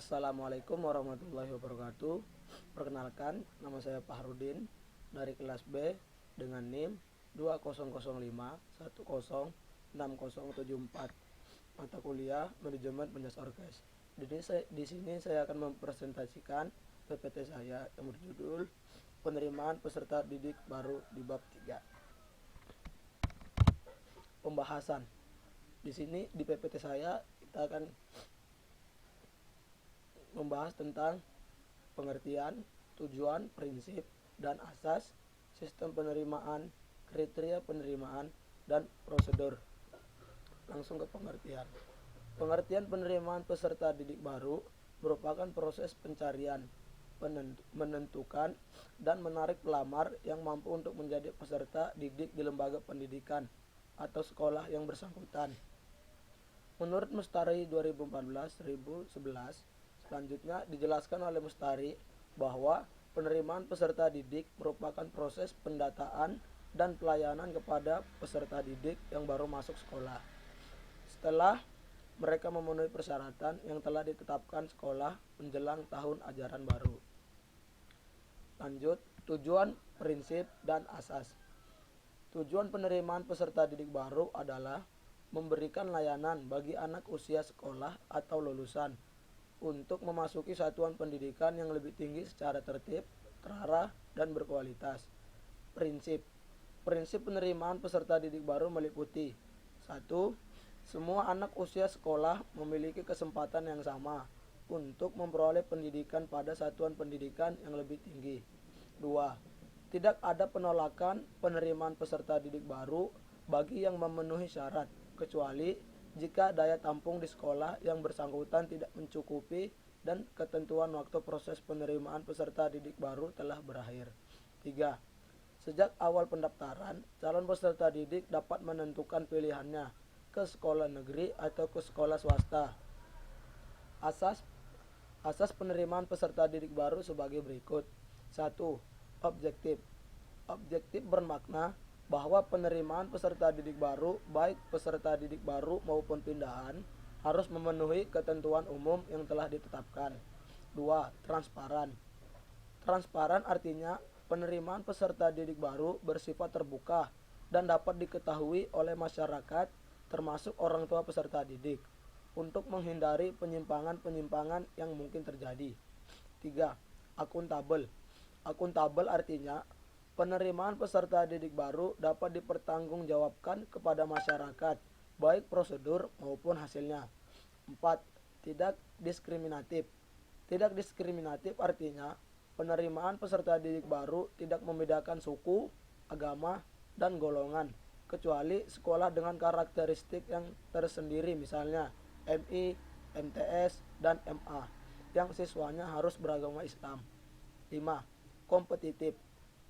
Assalamualaikum warahmatullahi wabarakatuh. Perkenalkan, nama saya Fahrudin dari kelas B dengan NIM 2005106074. Mata kuliah Manajemen Penjas Orkes. Di sini saya akan mempresentasikan PPT saya yang berjudul Penerimaan Peserta Didik Baru di bab 3. Pembahasan. Di sini di PPT saya kita akan membahas tentang pengertian, tujuan, prinsip, dan asas, sistem penerimaan, kriteria penerimaan, dan prosedur. Langsung ke pengertian. Pengertian penerimaan peserta didik baru merupakan proses pencarian, menentukan, dan menarik pelamar yang mampu untuk menjadi peserta didik di lembaga pendidikan atau sekolah yang bersangkutan. Menurut Mustari 2014-2011, selanjutnya dijelaskan oleh Mustari bahwa penerimaan peserta didik merupakan proses pendataan dan pelayanan kepada peserta didik yang baru masuk sekolah. Setelah mereka memenuhi persyaratan yang telah ditetapkan sekolah menjelang tahun ajaran baru. Lanjut, tujuan, prinsip, dan asas. Tujuan penerimaan peserta didik baru adalah memberikan layanan bagi anak usia sekolah atau lulusan untuk memasuki satuan pendidikan yang lebih tinggi secara tertib, terarah, dan berkualitas. Prinsip penerimaan peserta didik baru meliputi 1. Semua anak usia sekolah memiliki kesempatan yang sama untuk memperoleh pendidikan pada satuan pendidikan yang lebih tinggi. 2. Tidak ada penolakan penerimaan peserta didik baru bagi yang memenuhi syarat, kecuali jika daya tampung di sekolah yang bersangkutan tidak mencukupi dan ketentuan waktu proses penerimaan peserta didik baru telah berakhir. 3. Sejak awal pendaftaran, calon peserta didik dapat menentukan pilihannya ke sekolah negeri atau ke sekolah swasta. Asas penerimaan peserta didik baru sebagai berikut. 1. Objektif bermakna bahwa penerimaan peserta didik baru, baik peserta didik baru maupun pindahan, harus memenuhi ketentuan umum yang telah ditetapkan. 2. Transparan artinya penerimaan peserta didik baru bersifat terbuka dan dapat diketahui oleh masyarakat termasuk orang tua peserta didik untuk menghindari penyimpangan-penyimpangan yang mungkin terjadi. 3. Akuntabel artinya penerimaan peserta didik baru dapat dipertanggungjawabkan kepada masyarakat, baik prosedur maupun hasilnya. 4. Tidak diskriminatif artinya penerimaan peserta didik baru tidak membedakan suku, agama, dan golongan, kecuali sekolah dengan karakteristik yang tersendiri, misalnya MI, MTS, dan MA, yang siswanya harus beragama Islam. 5.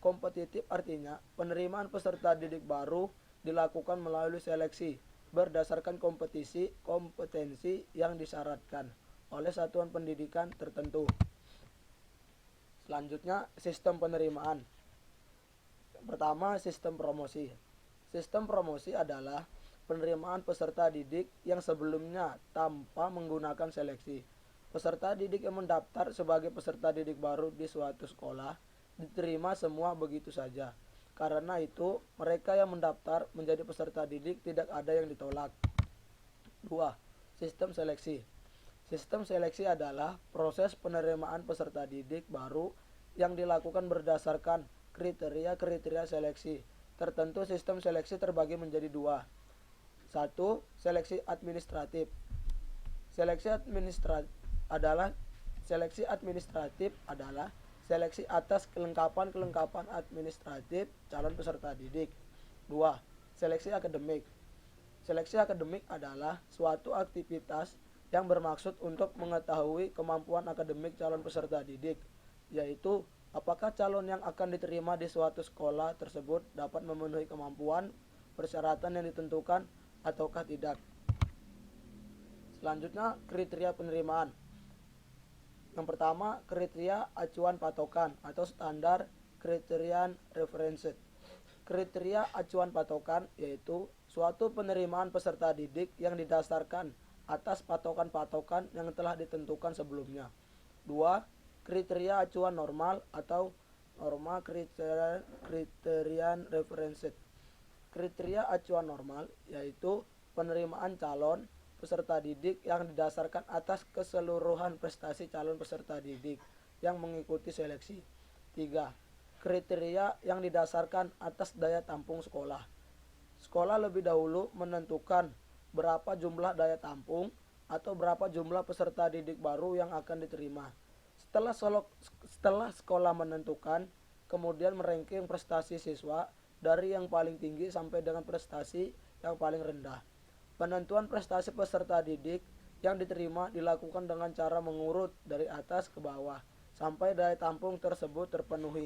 Kompetitif artinya penerimaan peserta didik baru dilakukan melalui seleksi berdasarkan kompetensi yang disyaratkan oleh satuan pendidikan tertentu. Selanjutnya, sistem penerimaan. Pertama, sistem promosi. Sistem promosi adalah penerimaan peserta didik yang sebelumnya tanpa menggunakan seleksi. Peserta didik yang mendaftar sebagai peserta didik baru di suatu sekolah diterima semua begitu saja. Karena itu, mereka yang mendaftar menjadi peserta didik tidak ada yang ditolak. 2. Sistem seleksi. Sistem seleksi adalah proses penerimaan peserta didik baru yang dilakukan berdasarkan kriteria seleksi. Tertentu sistem seleksi terbagi menjadi 2. 1. Seleksi administratif. Seleksi administratif adalah seleksi atas kelengkapan administratif calon peserta didik. 2. Seleksi akademik. Seleksi akademik adalah suatu aktivitas yang bermaksud untuk mengetahui kemampuan akademik calon peserta didik, yaitu apakah calon yang akan diterima di suatu sekolah tersebut dapat memenuhi kemampuan, persyaratan yang ditentukan, ataukah tidak. Selanjutnya, kriteria penerimaan. Yang pertama, kriteria acuan patokan atau standar criterion reference. Kriteria acuan patokan yaitu suatu penerimaan peserta didik yang didasarkan atas patokan-patokan yang telah ditentukan sebelumnya. 2. Kriteria acuan normal atau norma kriterian referensi. Kriteria acuan normal yaitu penerimaan calon peserta didik yang didasarkan atas keseluruhan prestasi calon peserta didik yang mengikuti seleksi. 3. Kriteria yang didasarkan atas daya tampung sekolah. Sekolah lebih dahulu menentukan berapa jumlah daya tampung atau berapa jumlah peserta didik baru yang akan diterima. Setelah sekolah menentukan, kemudian meranking prestasi siswa dari yang paling tinggi sampai dengan prestasi yang paling rendah. Penentuan prestasi peserta didik yang diterima dilakukan dengan cara mengurut dari atas ke bawah sampai daya tampung tersebut terpenuhi.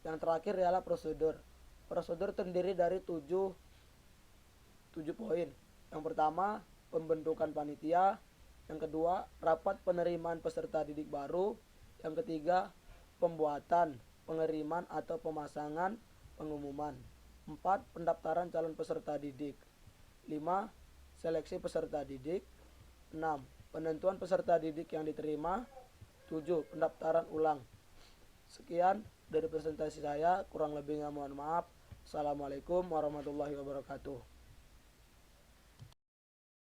Yang terakhir ialah prosedur. Prosedur terdiri dari 7 poin. Yang pertama, pembentukan panitia. Yang kedua, rapat penerimaan peserta didik baru. Yang ketiga, pembuatan, pengiriman atau pemasangan pengumuman. 4. Pendaftaran calon peserta didik. 5. Seleksi peserta didik. 6. Penentuan peserta didik yang diterima. 7. Pendaftaran ulang. Sekian dari presentasi saya, kurang lebihnya mohon maaf. Assalamualaikum warahmatullahi wabarakatuh.